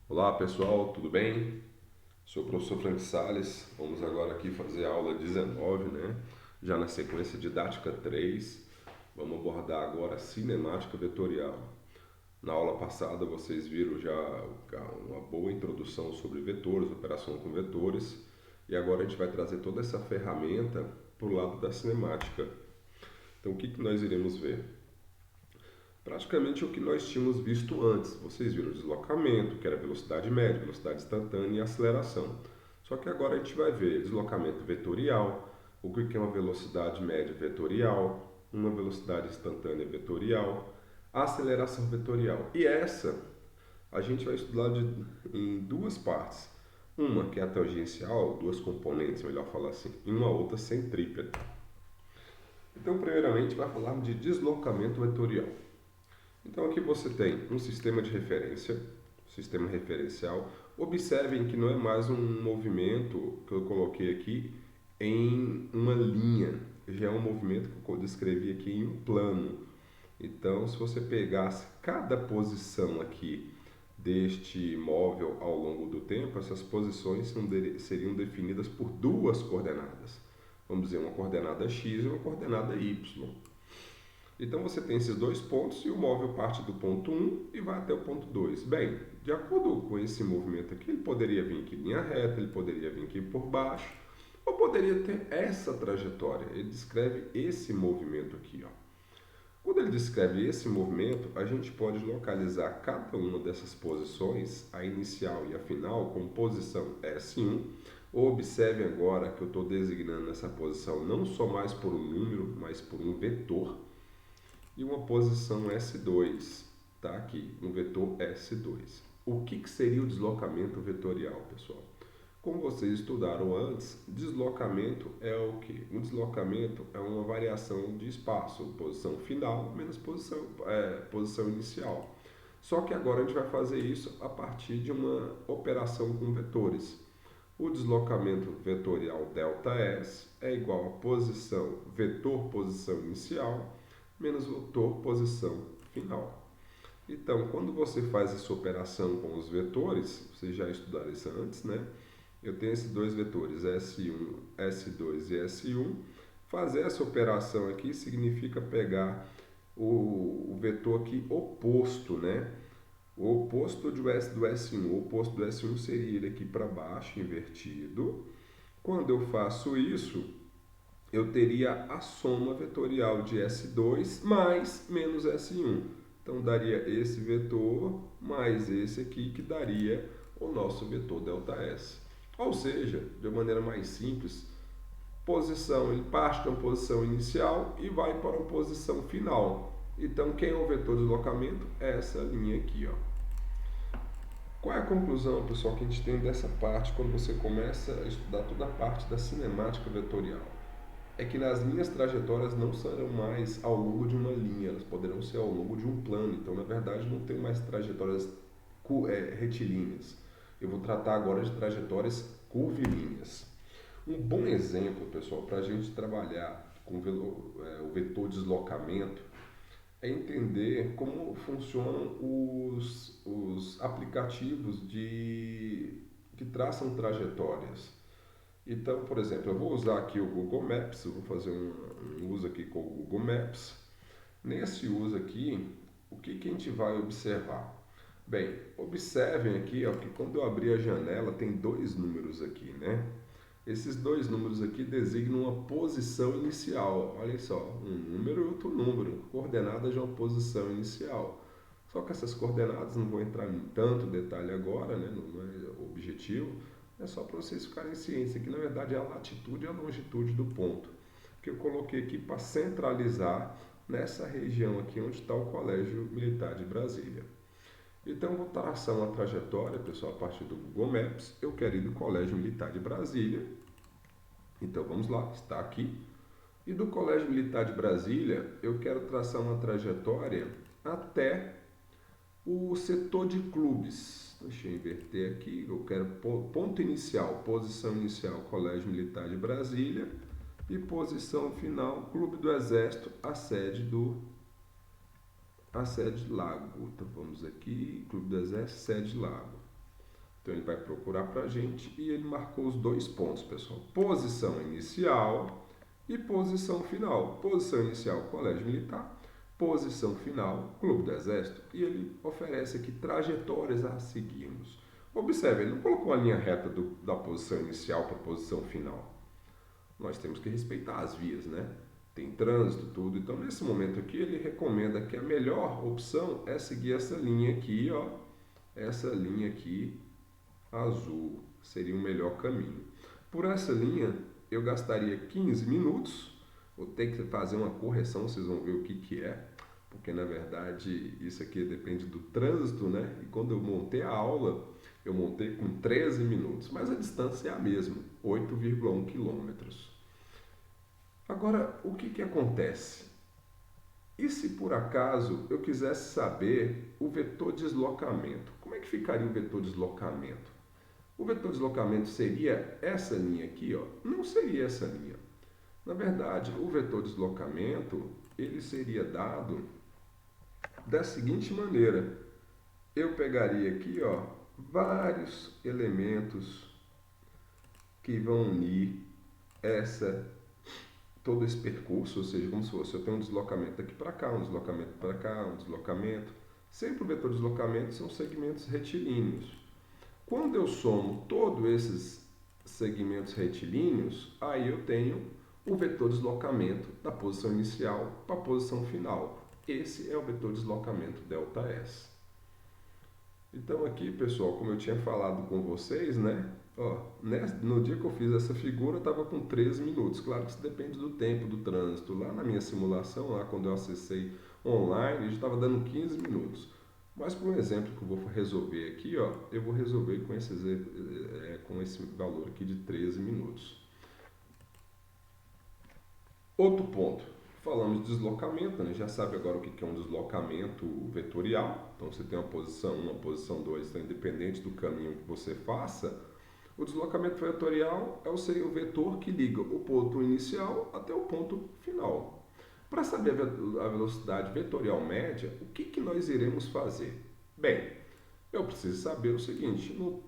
Olá pessoal, tudo bem? Sou o professor Frank Sales. Vamos agora aqui fazer a aula 19, né? Já na sequência didática 3. Vamos abordar agora a cinemática vetorial. Na aula passada vocês viram já uma boa introdução sobre vetores, operação com vetores. E agora a gente vai trazer toda essa ferramenta para o lado da cinemática. Então o que nós iremos ver? Praticamente o que nós tínhamos visto antes. Vocês viram o deslocamento, que era velocidade média, velocidade instantânea e aceleração. Só que agora a gente vai ver deslocamento vetorial, o que é uma velocidade média vetorial, uma velocidade instantânea vetorial, aceleração vetorial. E essa a gente vai estudar em duas partes. Uma que é a tangencial, duas componentes, melhor falar assim, e uma outra centrípeta. Então, primeiramente, vai falar de deslocamento vetorial. Então aqui você tem um sistema de referência, sistema referencial. Observem que não é mais um movimento que eu coloquei aqui em uma linha, já é um movimento que eu descrevi aqui em um plano. Então, se você pegasse cada posição aqui deste móvel ao longo do tempo, essas posições seriam definidas por duas coordenadas. Vamos dizer, uma coordenada x e uma coordenada y. Então você tem esses dois pontos e o móvel parte do ponto 1 e vai até o ponto 2. Bem, de acordo com esse movimento aqui, ele poderia vir aqui em linha reta, ele poderia vir aqui por baixo, ou poderia ter essa trajetória. Ele descreve esse movimento aqui, ó. Quando ele descreve esse movimento, a gente pode localizar cada uma dessas posições, a inicial e a final, como posição S1. Observe agora que eu estou designando essa posição não só mais por um número, mas por um vetor. E uma posição S2, tá aqui, um vetor S2. O que seria o deslocamento vetorial, pessoal? Como vocês estudaram antes, deslocamento é o que? Um deslocamento é uma variação de espaço, posição final menos posição inicial. Só que agora a gente vai fazer isso a partir de uma operação com vetores. O deslocamento vetorial ΔS é igual a posição, vetor posição inicial, menos vetor posição final. Então, quando você faz essa operação com os vetores, vocês já estudaram isso antes, né? Eu tenho esses dois vetores, S1, S2 e S1. Fazer essa operação aqui significa pegar o vetor aqui oposto, né? O oposto do S1. O oposto do S1 seria ele aqui para baixo, invertido. Quando eu faço isso, eu teria a soma vetorial de S2 mais menos S1. Então, daria esse vetor mais esse aqui, que daria o nosso vetor ΔS. Ou seja, de maneira mais simples, posição, ele parte de uma posição inicial e vai para uma posição final. Então, quem é o vetor de deslocamento? É essa linha aqui, ó. Qual é a conclusão, pessoal, que a gente tem dessa parte quando você começa a estudar toda a parte da cinemática vetorial? É que as linhas trajetórias não serão mais ao longo de uma linha, elas poderão ser ao longo de um plano. Então, na verdade, não tem mais trajetórias retilíneas. Eu vou tratar agora de trajetórias curvilíneas. Um bom exemplo, pessoal, para a gente trabalhar com o vetor deslocamento é entender como funcionam os aplicativos que traçam trajetórias. Então, por exemplo, eu vou usar aqui o Google Maps, eu vou fazer um uso aqui com o Google Maps. Nesse uso aqui, o que a gente vai observar? Bem, observem aqui ó, que quando eu abrir a janela tem dois números aqui, né? Esses dois números aqui designam uma posição inicial. Olha só, um número e outro número, coordenadas de uma posição inicial. Só que essas coordenadas não vou entrar em tanto detalhe agora, né? Não é o objetivo. É só para vocês ficarem cientes que na verdade é a latitude e a longitude do ponto. Que eu coloquei aqui para centralizar nessa região aqui onde está o Colégio Militar de Brasília. Então, eu vou traçar uma trajetória, pessoal, a partir do Google Maps. Eu quero ir do Colégio Militar de Brasília. Então, vamos lá, está aqui. E do Colégio Militar de Brasília, eu quero traçar uma trajetória até o setor de clubes. Deixa eu inverter aqui. Eu quero ponto inicial, posição inicial, Colégio Militar de Brasília. E posição final, Clube do Exército, a sede Lago. Então vamos aqui, Clube do Exército, sede Lago. Então ele vai procurar para a gente e ele marcou os 2 pontos, pessoal. Posição inicial e posição final. Posição inicial, Colégio Militar. Posição final, Clube do Exército. E ele oferece aqui trajetórias a seguirmos. Observe, ele não colocou a linha reta da posição inicial para a posição final. Nós temos que respeitar as vias, né? Tem trânsito, tudo. Então, nesse momento aqui, ele recomenda que a melhor opção é seguir essa linha aqui, ó. Essa linha aqui, azul, seria o melhor caminho. Por essa linha, eu gastaria 15 minutos. Vou ter que fazer uma correção, vocês vão ver o que é. Porque, na verdade, isso aqui depende do trânsito, né? E quando eu montei a aula, eu montei com 13 minutos. Mas a distância é a mesma, 8,1 quilômetros. Agora, o que acontece? E se por acaso eu quisesse saber o vetor deslocamento? Como é que ficaria o vetor deslocamento? O vetor deslocamento seria essa linha aqui, ó? Não seria essa linha. Na verdade, o vetor deslocamento, ele seria dado da seguinte maneira. Eu pegaria aqui, ó, vários elementos que vão unir todo esse percurso, ou seja, como se fosse, eu tenho um deslocamento daqui para cá, um deslocamento para cá, um deslocamento. Sempre o vetor de deslocamento são segmentos retilíneos. Quando eu somo todos esses segmentos retilíneos, aí eu tenho o vetor de deslocamento da posição inicial para a posição final. Esse é o vetor de deslocamento ΔS. Então aqui, pessoal, como eu tinha falado com vocês, né? Ó, no dia que eu fiz essa figura, eu estava com 13 minutos. Claro que isso depende do tempo do trânsito. Lá na minha simulação, lá quando eu acessei online, já estava dando 15 minutos. Mas por um exemplo que eu vou resolver aqui, ó, eu vou resolver com esse valor aqui de 13 minutos. Outro ponto. Falamos de deslocamento, né? Já sabe agora o que é um deslocamento vetorial. Então, você tem uma posição 1, uma posição 2, então, independente do caminho que você faça, o deslocamento vetorial seria o vetor que liga o ponto inicial até o ponto final. Para saber a velocidade vetorial média, o que nós iremos fazer? Bem, eu preciso saber o seguinte, no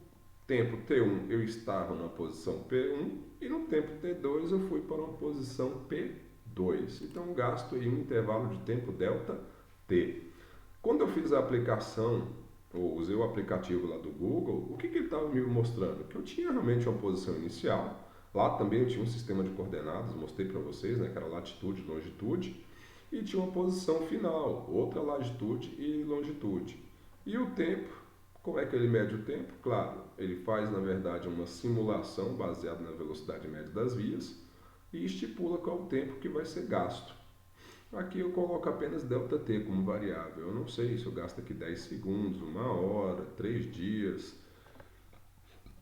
tempo T1 eu estava na posição P1 e no tempo T2 eu fui para uma posição P2. Então, gasto aí um intervalo de tempo ΔT. Quando eu fiz a aplicação, ou usei o aplicativo lá do Google, o que ele estava me mostrando? Que eu tinha realmente uma posição inicial. Lá também eu tinha um sistema de coordenadas, mostrei para vocês, né, que era latitude e longitude. E tinha uma posição final, outra latitude e longitude. E o tempo, como é que ele mede o tempo? Claro, ele faz, na verdade, uma simulação baseada na velocidade média das vias e estipula qual é o tempo que vai ser gasto. Aqui eu coloco apenas ΔT como variável. Eu não sei se eu gasto aqui 10 segundos, 1 hora, 3 dias.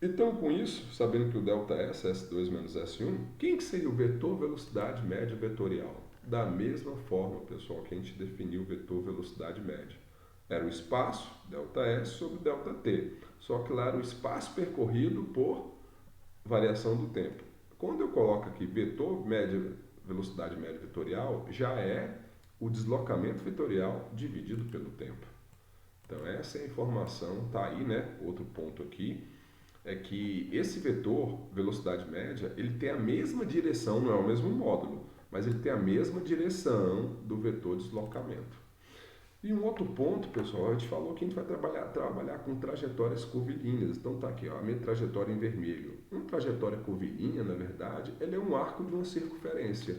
Então, com isso, sabendo que o ΔS, S2 menos S1, quem que seria o vetor velocidade média vetorial? Da mesma forma, pessoal, que a gente definiu o vetor velocidade média. Era o espaço, ΔS, sobre ΔT. Só que lá era o espaço percorrido por variação do tempo. Quando eu coloco aqui vetor velocidade média vetorial, já é o deslocamento vetorial dividido pelo tempo. Então, essa é a informação, tá aí, né? Outro ponto aqui é que esse vetor velocidade média, ele tem a mesma direção, não é o mesmo módulo, mas ele tem a mesma direção do vetor deslocamento. E um outro ponto, pessoal, a gente falou que a gente vai trabalhar com trajetórias curvilíneas. Então tá aqui, ó, a minha trajetória em vermelho. Uma trajetória curvilínea, na verdade, ela é um arco de uma circunferência.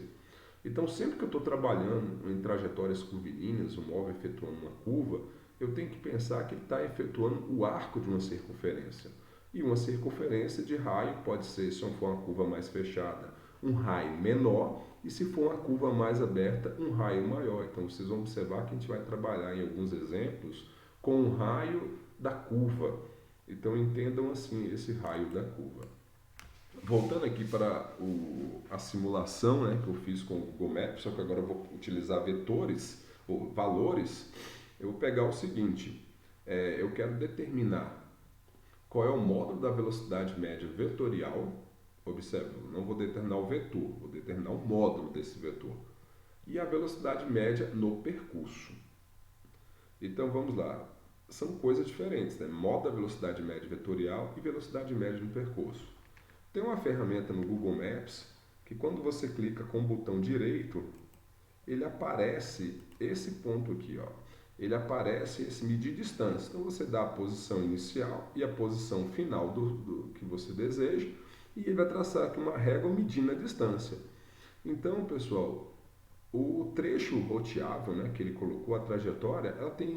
Então, sempre que eu estou trabalhando em trajetórias curvilíneas, o móvel efetuando uma curva, eu tenho que pensar que ele está efetuando o arco de uma circunferência. E uma circunferência de raio pode ser, se for uma curva mais fechada, um raio menor, e se for uma curva mais aberta, um raio maior. Então, vocês vão observar que a gente vai trabalhar em alguns exemplos com o raio da curva. Então, entendam assim esse raio da curva. Voltando aqui para a simulação, né, que eu fiz com o Google Maps, só que agora eu vou utilizar vetores, ou valores. Eu vou pegar o seguinte, eu quero determinar qual é o módulo da velocidade média vetorial. Observe, não vou determinar o vetor, vou determinar o módulo desse vetor. E a velocidade média no percurso. Então vamos lá. são coisas diferentes, né? Modo da velocidade média vetorial e velocidade média no percurso. Tem uma ferramenta no Google Maps que quando você clica com o botão direito, ele aparece esse ponto aqui, ó. Ele aparece esse medir distância. Então você dá a posição inicial e a posição final do que você deseja e ele vai traçar aqui uma régua medindo a distância. Então, pessoal, o trecho roteável, né, que ele colocou, a trajetória, ela tem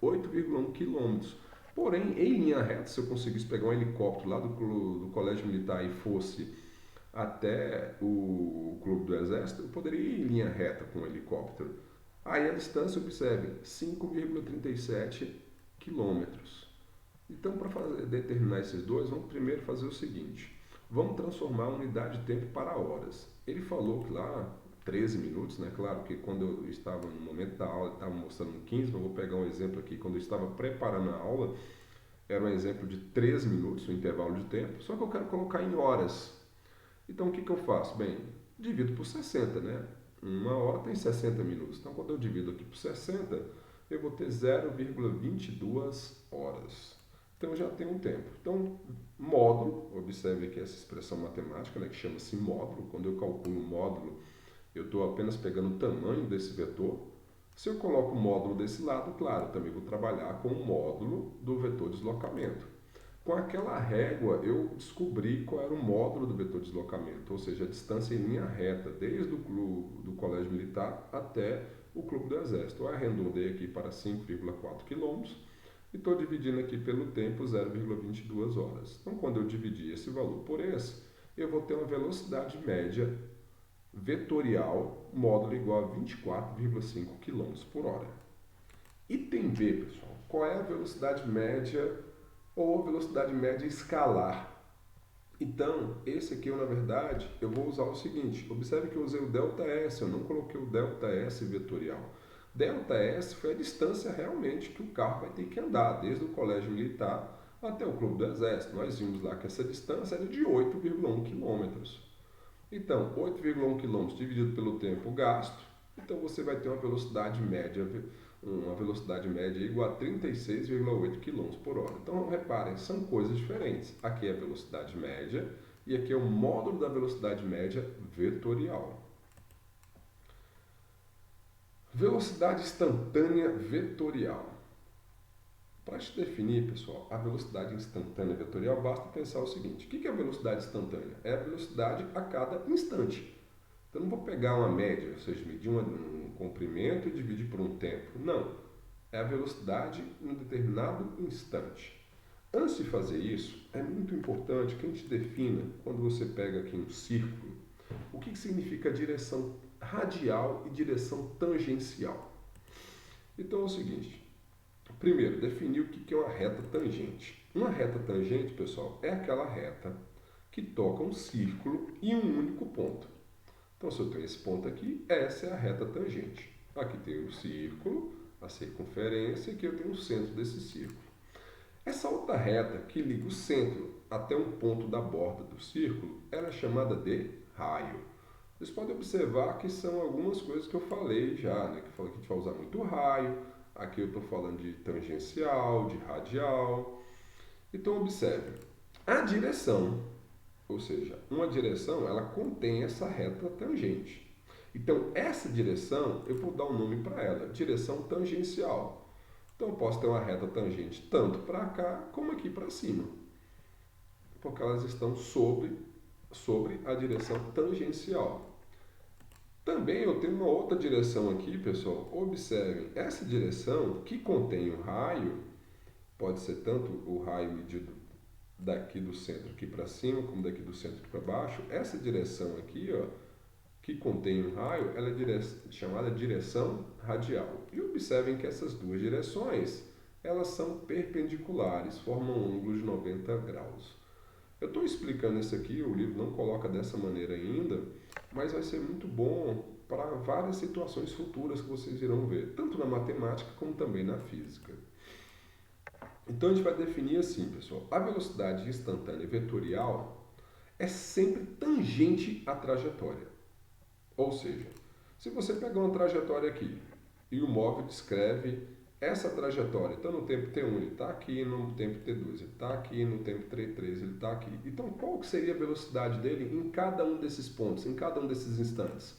8,1 quilômetros. Porém, em linha reta, se eu conseguisse pegar um helicóptero lá do Colégio Militar e fosse até o Clube do Exército, eu poderia ir em linha reta com o helicóptero. Aí a distância, observe, 5,37 quilômetros. Então, para determinar esses dois, vamos primeiro fazer o seguinte. Vamos transformar a unidade de tempo para horas. Ele falou que lá 13 minutos, né? Claro que quando eu estava no momento da aula, estava mostrando 15, mas vou pegar um exemplo aqui. Quando eu estava preparando a aula, era um exemplo de 13 minutos, o intervalo de tempo, só que eu quero colocar em horas. Então, o que eu faço? Bem, divido por 60, né? Uma hora tem 60 minutos. Então, quando eu divido aqui por 60, eu vou ter 0,22 horas. Então, eu já tenho um tempo. Então, módulo, observe aqui essa expressão matemática, né, que chama-se módulo. Quando eu calculo o módulo, eu estou apenas pegando o tamanho desse vetor. Se eu coloco o módulo desse lado, claro, também vou trabalhar com o módulo do vetor deslocamento. Com aquela régua, eu descobri qual era o módulo do vetor deslocamento, ou seja, a distância em linha reta, desde o Colégio Militar até o Clube do Exército. Eu arredondei aqui para 5,4 km e estou dividindo aqui pelo tempo 0,22 horas. Então, quando eu dividir esse valor por esse, eu vou ter uma velocidade média vetorial, módulo igual a 24,5 km por hora. Item B, pessoal, qual é a velocidade média ou velocidade média escalar? Então, esse aqui, na verdade, eu vou usar o seguinte, observe que eu usei o ΔS, eu não coloquei o ΔS vetorial. ΔS foi a distância realmente que o carro vai ter que andar, desde o Colégio Militar até o Clube do Exército. Nós vimos lá que essa distância era de 8,1 quilômetros. Então, 8,1 km dividido pelo tempo gasto, então você vai ter uma velocidade média igual a 36,8 km por hora. Então, reparem, são coisas diferentes. Aqui é a velocidade média e aqui é o módulo da velocidade média vetorial. Velocidade instantânea vetorial. Para te definir, pessoal, a velocidade instantânea vetorial, basta pensar o seguinte. O que é a velocidade instantânea? É a velocidade a cada instante. Então, eu não vou pegar uma média, ou seja, medir um comprimento e dividir por um tempo. Não. É a velocidade em um determinado instante. Antes de fazer isso, é muito importante que a gente defina, quando você pega aqui um círculo, o que significa direção radial e direção tangencial. Então, é o seguinte. Primeiro, definir o que é uma reta tangente. Uma reta tangente, pessoal, é aquela reta que toca um círculo em um único ponto. Então, se eu tenho esse ponto aqui, essa é a reta tangente. Aqui tem o círculo, a circunferência, e aqui eu tenho o centro desse círculo. Essa outra reta que liga o centro até um ponto da borda do círculo, ela é chamada de raio. Vocês podem observar que são algumas coisas que eu falei já, né? Que eu falei que a gente vai usar muito raio. Aqui eu estou falando de tangencial, de radial. Então, observe. A direção, ou seja, uma direção, ela contém essa reta tangente. Então, essa direção, eu vou dar um nome para ela, direção tangencial. Então, eu posso ter uma reta tangente tanto para cá, como aqui para cima. Porque elas estão sobre a direção tangencial. Também eu tenho uma outra direção aqui, pessoal. Observem, essa direção que contém o raio, pode ser tanto o raio medido daqui do centro aqui para cima, como daqui do centro para baixo. Essa direção aqui, ó, que contém o raio, ela é chamada direção radial. E observem que essas duas direções, elas são perpendiculares, formam um ângulo de 90 graus. Eu estou explicando isso aqui, o livro não coloca dessa maneira ainda, mas vai ser muito bom para várias situações futuras que vocês irão ver, tanto na matemática como também na física. Então a gente vai definir assim, pessoal, a velocidade instantânea vetorial é sempre tangente à trajetória. Ou seja, se você pegar uma trajetória aqui e o móvel descreve essa trajetória, então no tempo T1 ele está aqui, no tempo T2 ele está aqui, no tempo T3 ele está aqui. Então qual que seria a velocidade dele em cada um desses pontos, em cada um desses instantes?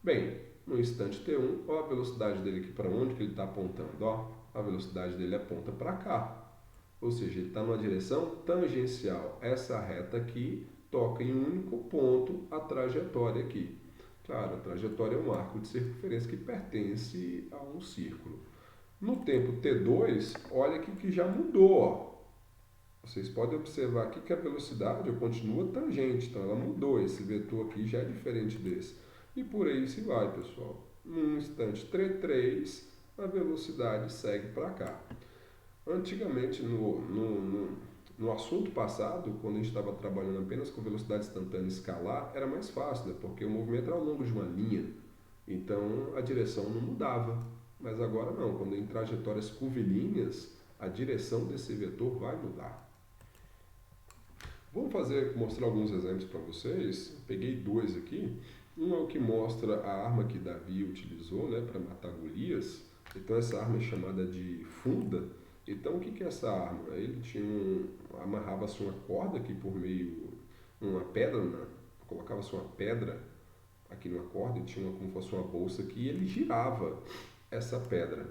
Bem, no instante T1, olha a velocidade dele aqui para onde que ele está apontando. Ó, a velocidade dele aponta para cá. Ou seja, ele está numa direção tangencial. Essa reta aqui toca em um único ponto a trajetória aqui. Claro, a trajetória é um arco de circunferência que pertence a um círculo. No tempo T2, olha aqui que já mudou. Ó. Vocês podem observar aqui que a velocidade continua tangente, então ela mudou. Esse vetor aqui já é diferente desse. E por aí se vai, pessoal. No instante T3, a velocidade segue para cá. Antigamente, no assunto passado, quando a gente estava trabalhando apenas com velocidade instantânea escalar, era mais fácil, né? Porque o movimento era ao longo de uma linha, então a direção não mudava. Mas agora não, quando em trajetórias curvilíneas, a direção desse vetor vai mudar. Vamos mostrar alguns exemplos para vocês. Peguei dois aqui. Um é o que mostra a arma que Davi utilizou, né, para matar Golias. Então essa arma é chamada de funda. Então o que é essa arma? Ele amarrava-se uma corda aqui por meio, uma pedra, colocava-se uma pedra aqui numa corda e tinha como fosse uma bolsa aqui e ele girava essa pedra.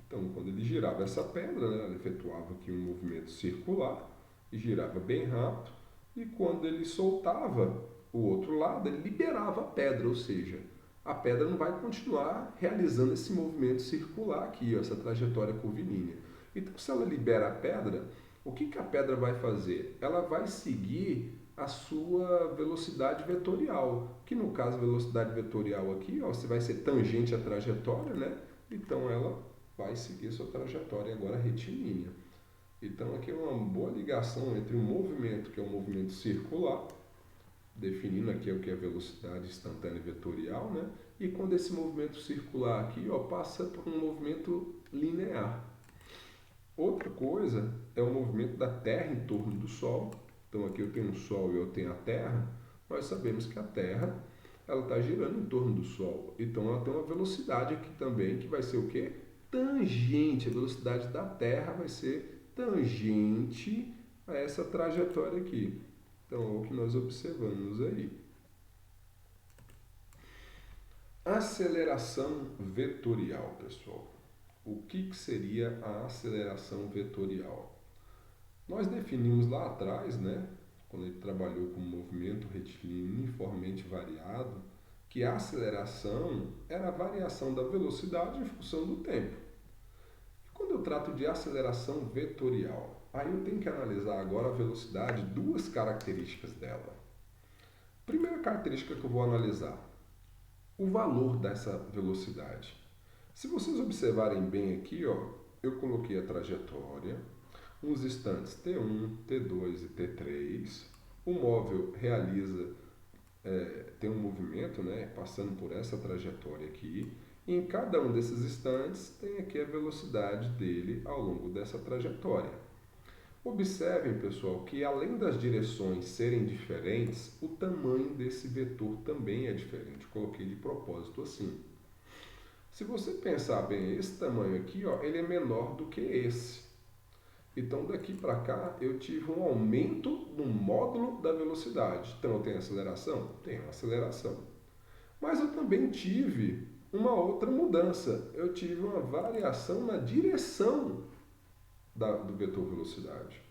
Então quando ele girava essa pedra, né, ele efetuava aqui um movimento circular e girava bem rápido, e quando ele soltava o outro lado, ele liberava a pedra, ou seja, a pedra não vai continuar realizando esse movimento circular aqui, ó, essa trajetória curvilínea. Então, se ela libera a pedra, o que a pedra vai fazer? Ela vai seguir a sua velocidade vetorial, que no caso a velocidade vetorial aqui, ó, você vai ser tangente à trajetória, né? Então ela vai seguir sua trajetória agora retilínea. Então aqui é uma boa ligação entre o movimento, que é um movimento circular, definindo aqui o que é velocidade instantânea vetorial, né? E quando esse movimento circular aqui, ó, passa por um movimento linear. Outra coisa é o movimento da Terra em torno do Sol. Então aqui eu tenho o Sol e eu tenho a Terra. Nós sabemos que a Terra ela está girando em torno do Sol. Então ela tem uma velocidade aqui também que vai ser o quê? Tangente. A velocidade da Terra vai ser tangente a essa trajetória aqui. Então é o que nós observamos aí. Aceleração vetorial, pessoal. O que seria a aceleração vetorial? Nós definimos lá atrás, né, quando ele trabalhou com movimento retilíneo uniformemente variado, que a aceleração era a variação da velocidade em função do tempo. E quando eu trato de aceleração vetorial, aí eu tenho que analisar agora a velocidade, duas características dela. Primeira característica que eu vou analisar, o valor dessa velocidade. Se vocês observarem bem aqui, ó, eu coloquei a trajetória, uns instantes T1, T2 e T3. O móvel tem um movimento, né, passando por essa trajetória aqui. E em cada um desses instantes tem aqui a velocidade dele ao longo dessa trajetória. Observem, pessoal, que além das direções serem diferentes, o tamanho desse vetor também é diferente. Coloquei de propósito assim. Se você pensar bem, esse tamanho aqui, ó, ele é menor do que esse. Então, daqui para cá, eu tive um aumento no módulo da velocidade. Então, eu tenho aceleração? Tenho aceleração. Mas eu também tive uma outra mudança. Eu tive uma variação na direção do vetor velocidade.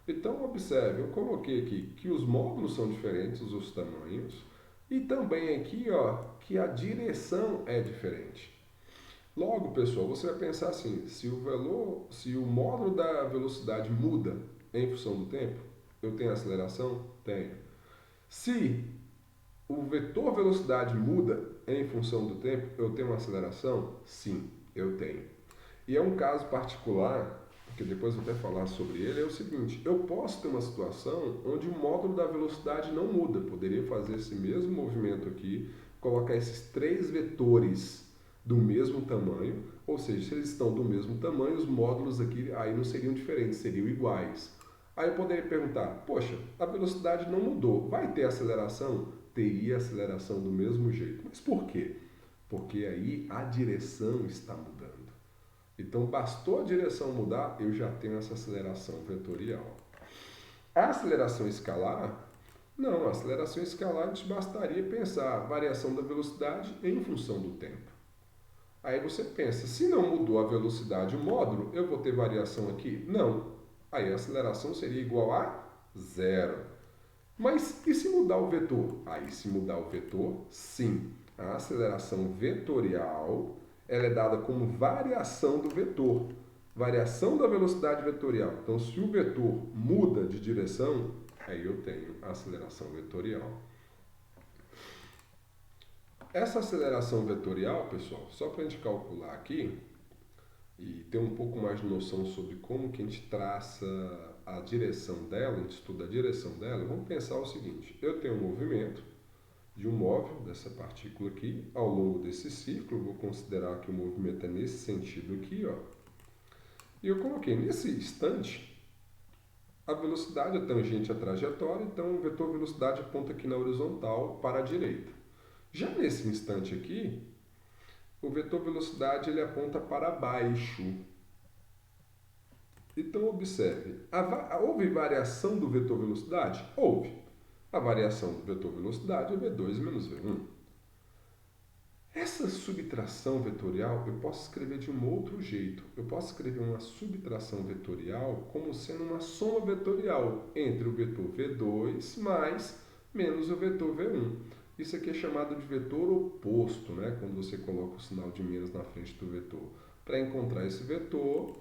Então, observe, eu coloquei aqui que os módulos são diferentes, os tamanhos, e também aqui, ó, que a direção é diferente. Logo, pessoal, você vai pensar assim, se o módulo da velocidade muda em função do tempo, eu tenho aceleração? Tenho. Se o vetor velocidade muda em função do tempo, eu tenho uma aceleração? Sim, eu tenho. E é um caso particular, que depois eu vou até falar sobre ele, é o seguinte, eu posso ter uma situação onde o módulo da velocidade não muda, poderia fazer esse mesmo movimento aqui, colocar esses três vetores do mesmo tamanho, ou seja, se eles estão do mesmo tamanho, os módulos aqui aí não seriam diferentes, seriam iguais. Aí eu poderia perguntar, poxa, a velocidade não mudou, vai ter aceleração? Teria aceleração do mesmo jeito. Mas por quê? Porque aí a direção está mudando. Então, bastou a direção mudar, eu já tenho essa aceleração vetorial. A aceleração escalar, não, a aceleração escalar te bastaria pensar a variação da velocidade em função do tempo. Aí você pensa, se não mudou a velocidade, o módulo, eu vou ter variação aqui? Não. Aí a aceleração seria igual a zero. Mas e se mudar o vetor? Aí se mudar o vetor, sim. A aceleração vetorial ela é dada como variação do vetor. Variação da velocidade vetorial. Então, se o vetor muda de direção, aí eu tenho a aceleração vetorial. Essa aceleração vetorial, pessoal, só para a gente calcular aqui e ter um pouco mais de noção sobre como que a gente traça a direção dela, a gente estuda a direção dela, vamos pensar o seguinte: eu tenho um movimento de um móvel, dessa partícula aqui, ao longo desse círculo, vou considerar que o movimento é nesse sentido aqui, ó. E eu coloquei nesse instante a velocidade é tangente à trajetória, então o vetor velocidade aponta aqui na horizontal para a direita. Já nesse instante aqui, o vetor velocidade ele aponta para baixo. Então observe, houve variação do vetor velocidade? Houve. A variação do vetor velocidade é V2 menos V1. Essa subtração vetorial eu posso escrever de um outro jeito. Eu posso escrever uma subtração vetorial como sendo uma soma vetorial entre o vetor V2 mais menos o vetor V1. Isso aqui é chamado de vetor oposto, né? Quando você coloca o sinal de menos na frente do vetor. Para encontrar esse vetor,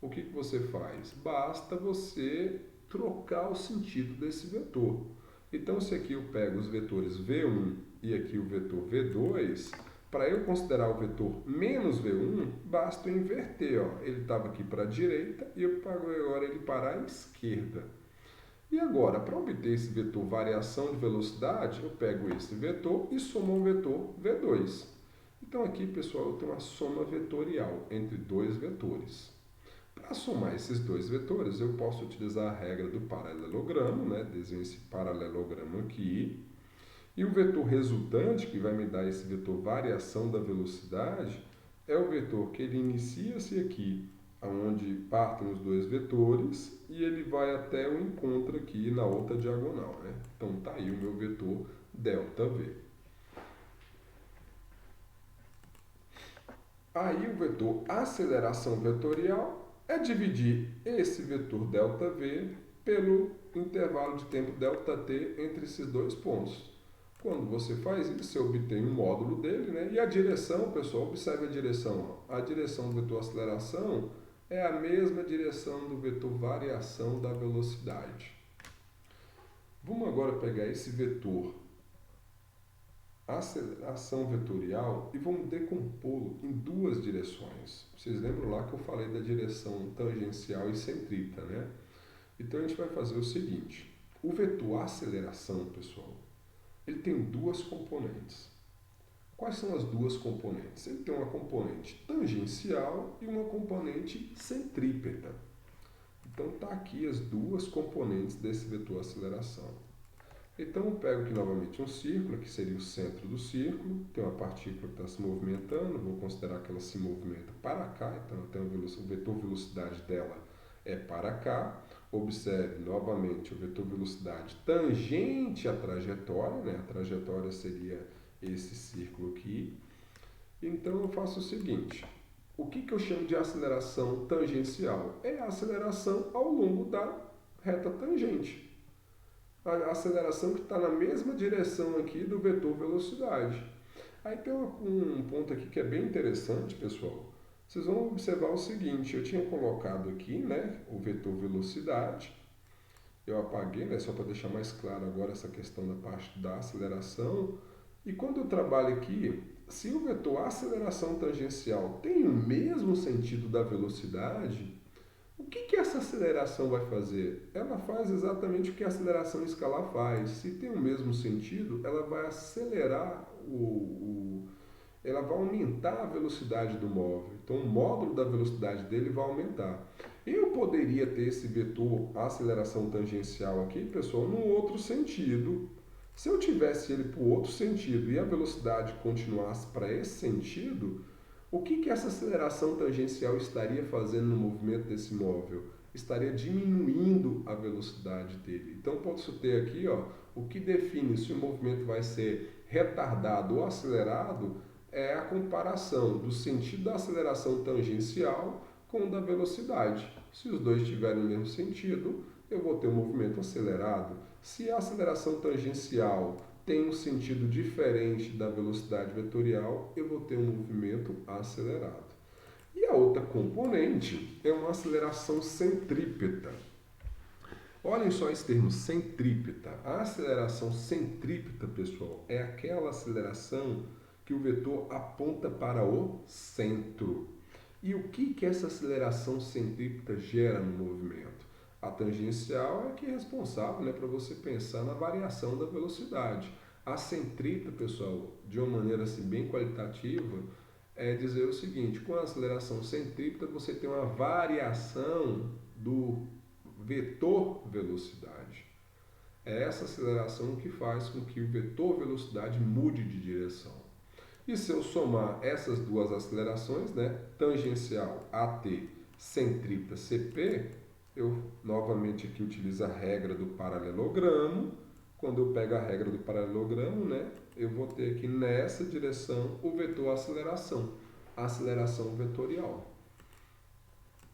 o que você faz? Basta você trocar o sentido desse vetor. Então, se aqui eu pego os vetores V1 e aqui o vetor V2, para eu considerar o vetor menos V1, basta eu inverter. Ó. Ele estava aqui para a direita e eu pago agora ele para a esquerda. E agora, para obter esse vetor variação de velocidade, eu pego esse vetor e somo um vetor V2. Então aqui, pessoal, eu tenho uma soma vetorial entre dois vetores. Para somar esses dois vetores, eu posso utilizar a regra do paralelogramo, né? Desenho esse paralelogramo aqui. E o vetor resultante, que vai me dar esse vetor variação da velocidade, é o vetor que ele inicia-se aqui, onde partem os dois vetores, e ele vai até o encontro aqui na outra diagonal, né? Então, tá aí o meu vetor ΔV. Aí o vetor aceleração vetorial é dividir esse vetor ΔV pelo intervalo de tempo ΔT entre esses dois pontos. Quando você faz isso, você obtém um módulo dele, né? E a direção, pessoal, observe a direção. Ó. A direção do vetor aceleração é a mesma direção do vetor variação da velocidade. Vamos agora pegar esse vetor aceleração vetorial e vamos decompô-lo em duas direções. Vocês lembram lá que eu falei da direção tangencial e centrípeta, né? Então a gente vai fazer o seguinte: o vetor aceleração, pessoal, ele tem duas componentes. Quais são as duas componentes? Ele tem uma componente tangencial e uma componente centrípeta. Então tá aqui as duas componentes desse vetor aceleração. Então eu pego aqui novamente um círculo, que seria o centro do círculo, tem uma partícula que está se movimentando, vou considerar que ela se movimenta para cá, então eu tenho o vetor velocidade dela é para cá. Observe novamente o vetor velocidade tangente à trajetória, né? A trajetória seria esse círculo aqui. Então eu faço o seguinte, o que eu chamo de aceleração tangencial? É a aceleração ao longo da reta tangente. A aceleração que está na mesma direção aqui do vetor velocidade. Aí tem um ponto aqui que é bem interessante, pessoal. Vocês vão observar o seguinte, eu tinha colocado aqui, né, o vetor velocidade. Eu apaguei, né, só para deixar mais claro agora essa questão da parte da aceleração. E quando eu trabalho aqui, se o vetor aceleração tangencial tem o mesmo sentido da velocidade, o que essa aceleração vai fazer? Ela faz exatamente o que a aceleração escalar faz. Se tem o mesmo sentido, ela vai acelerar ela vai aumentar a velocidade do móvel. Então, o módulo da velocidade dele vai aumentar. Eu poderia ter esse vetor aceleração tangencial aqui, pessoal, num outro sentido. Se eu tivesse ele para o outro sentido e a velocidade continuasse para esse sentido, O que essa aceleração tangencial estaria fazendo no movimento desse móvel? Estaria diminuindo a velocidade dele. Então, posso ter aqui, ó, o que define se o movimento vai ser retardado ou acelerado é a comparação do sentido da aceleração tangencial com o da velocidade. Se os dois tiverem o mesmo sentido, eu vou ter um movimento acelerado. Se a aceleração tangencial tem um sentido diferente da velocidade vetorial, eu vou ter um movimento acelerado. E a outra componente é uma aceleração centrípeta. Olhem só esse termo, centrípeta. A aceleração centrípeta, pessoal, é aquela aceleração que o vetor aponta para o centro. E o que essa aceleração centrípeta gera no movimento? A tangencial é que é responsável, né, para você pensar na variação da velocidade. A centrípeta, pessoal, de uma maneira assim, bem qualitativa, é dizer o seguinte: com a aceleração centrípeta você tem uma variação do vetor velocidade. É essa aceleração que faz com que o vetor velocidade mude de direção. E se eu somar essas duas acelerações, né, tangencial AT, centrípeta CP, eu novamente aqui utilizo a regra do paralelogramo. Quando eu pego a regra do paralelogramo, né, eu vou ter aqui nessa direção o vetor aceleração, a aceleração vetorial.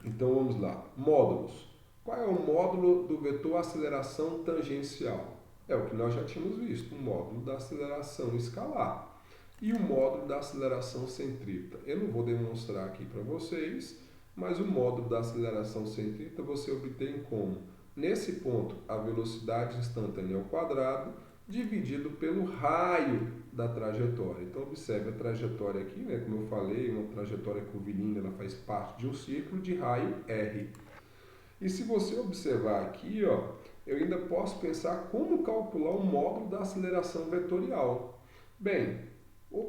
Então vamos lá, módulos. Qual é o módulo do vetor aceleração tangencial? É o que nós já tínhamos visto, o módulo da aceleração escalar e o módulo da aceleração centrípeta. Eu não vou demonstrar aqui para vocês, mas o módulo da aceleração centrípeta você obtém como? Nesse ponto, a velocidade instantânea ao quadrado dividido pelo raio da trajetória. Então, observe a trajetória aqui, né? Como eu falei, uma trajetória curvilínea, ela faz parte de um círculo de raio R. E se você observar aqui, ó, eu ainda posso pensar como calcular o módulo da aceleração vetorial. Bem,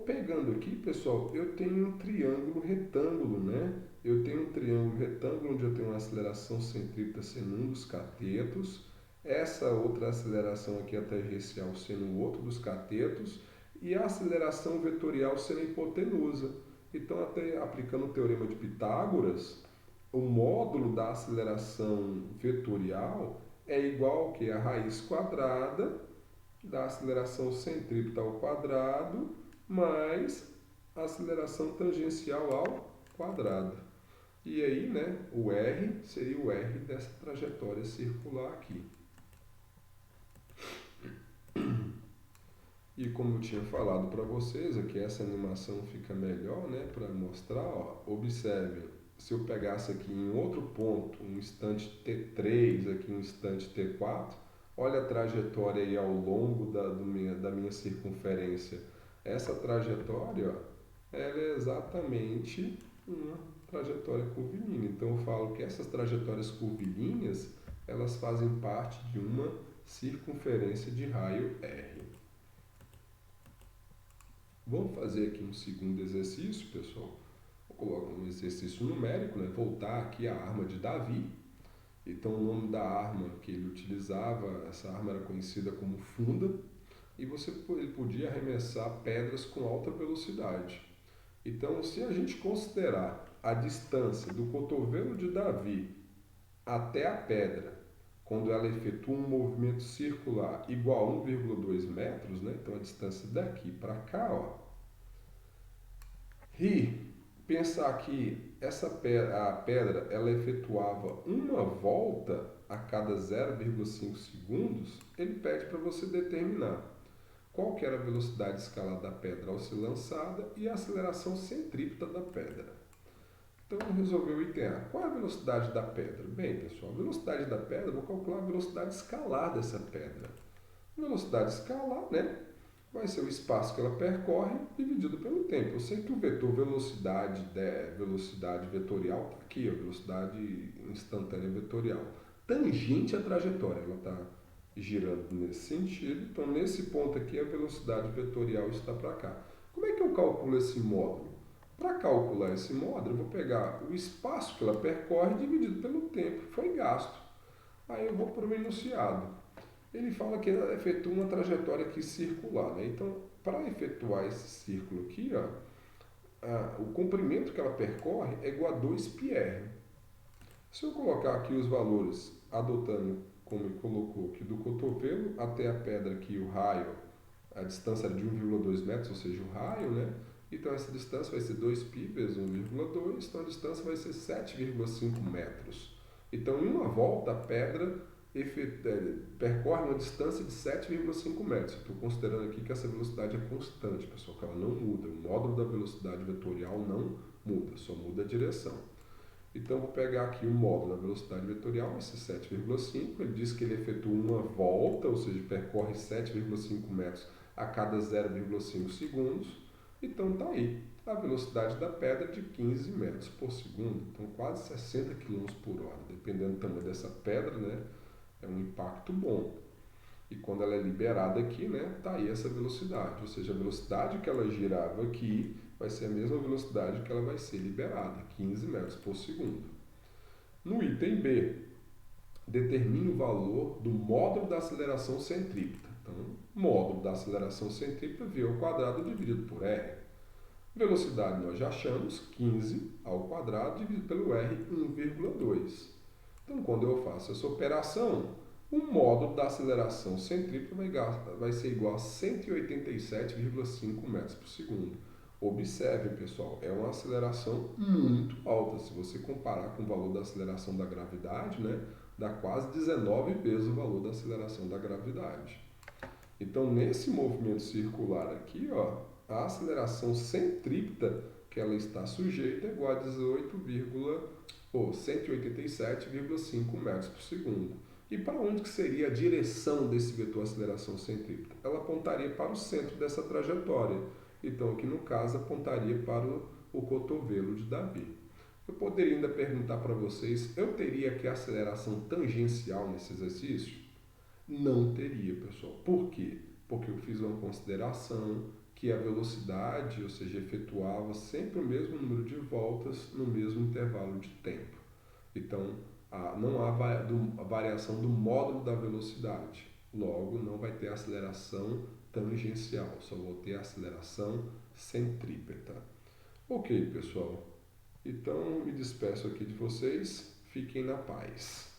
pegando aqui, pessoal, eu tenho um triângulo retângulo, né? Eu tenho um triângulo retângulo onde eu tenho uma aceleração centrípeta sendo um dos catetos, essa outra aceleração aqui, a tangencial, sendo o outro dos catetos, e a aceleração vetorial sendo a hipotenusa. Então, até aplicando o teorema de Pitágoras, o módulo da aceleração vetorial é igual ao que? A raiz quadrada da aceleração centrípeta ao quadrado mais a aceleração tangencial ao quadrado. E aí, né, o R seria o R dessa trajetória circular aqui. E como eu tinha falado para vocês, aqui essa animação fica melhor, né, para mostrar, ó, observe, se eu pegasse aqui em outro ponto, um instante T3, aqui um instante T4, olha a trajetória aí ao longo da minha circunferência. Essa trajetória, ó, ela é exatamente uma trajetória curvilínea. Então eu falo que essas trajetórias curvilíneas, elas fazem parte de uma circunferência de raio R. Vamos fazer aqui um segundo exercício, pessoal. Vou colocar um exercício numérico, né? Voltar aqui à arma de Davi. Então o nome da arma que ele utilizava, essa arma era conhecida como funda, e ele podia arremessar pedras com alta velocidade. Então, se a gente considerar a distância do cotovelo de Davi até a pedra, quando ela efetua um movimento circular igual a 1,2 metros, né? Então a distância daqui para cá, ó, e pensar que a pedra ela efetuava uma volta a cada 0,5 segundos, ele pede para você determinar qual que era a velocidade escalar da pedra ao ser lançada e a aceleração centrípeta da pedra. Então, resolveu o item A. Qual é a velocidade da pedra? Bem, pessoal, a velocidade da pedra, eu vou calcular a velocidade escalar dessa pedra. A velocidade escalar, né, vai ser o espaço que ela percorre dividido pelo tempo. Eu sei que o vetor velocidade vetorial está aqui, a velocidade instantânea vetorial. Tangente à trajetória, ela está girando nesse sentido. Então, nesse ponto aqui, a velocidade vetorial está para cá. Como é que eu calculo esse módulo? Para calcular esse módulo, eu vou pegar o espaço que ela percorre dividido pelo tempo que foi gasto. Aí eu vou para o enunciado. Ele fala que ela efetua uma trajetória aqui circular, né? Então, para efetuar esse círculo aqui, ó, o comprimento que ela percorre é igual a 2πr. Se eu colocar aqui os valores, adotando como ele colocou aqui, do cotovelo até a pedra aqui, o raio, a distância era de 1,2 metros, ou seja, o raio, né? Então essa distância vai ser 2π vezes 1,2, então a distância vai ser 7,5 metros. Então em uma volta a pedra percorre uma distância de 7,5 metros. Estou considerando aqui que essa velocidade é constante, pessoal, que ela não muda. O módulo da velocidade vetorial não muda, só muda a direção. Então, vou pegar aqui o módulo da velocidade vetorial, vai ser 7,5. Ele diz que ele efetua uma volta, ou seja, percorre 7,5 metros a cada 0,5 segundos. Então, está aí a velocidade da pedra de 15 metros por segundo. Então, quase 60 km por hora. Dependendo do tamanho dessa pedra, né, é um impacto bom. E quando ela é liberada aqui, né, está aí essa velocidade. Ou seja, a velocidade que ela girava aqui vai ser a mesma velocidade que ela vai ser liberada, 15 metros por segundo. No item B, determine o valor do módulo da aceleração centrípeta. Então, módulo da aceleração centrípeta, v ao quadrado dividido por r. Velocidade nós já achamos, 15 ao quadrado dividido pelo r, 1,2. Então, quando eu faço essa operação, o módulo da aceleração centrípeta vai ser igual a 187,5 metros por segundo. Observe, pessoal, é uma aceleração muito alta. Se você comparar com o valor da aceleração da gravidade, né, dá quase 19 vezes o valor da aceleração da gravidade. Então, nesse movimento circular aqui, ó, a aceleração centrípeta que ela está sujeita é igual a 187,5 metros por segundo. E para onde que seria a direção desse vetor aceleração centrípeta? Ela apontaria para o centro dessa trajetória. Então, aqui no caso, apontaria para o cotovelo de Davi. Eu poderia ainda perguntar para vocês, eu teria aqui aceleração tangencial nesse exercício? Não teria, pessoal. Por quê? Porque eu fiz uma consideração que a velocidade, ou seja, efetuava sempre o mesmo número de voltas no mesmo intervalo de tempo. Então, não há variação do módulo da velocidade. Logo, não vai ter aceleração tangencial, só vou ter aceleração centrípeta. Ok, pessoal? Então, me despeço aqui de vocês. Fiquem na paz.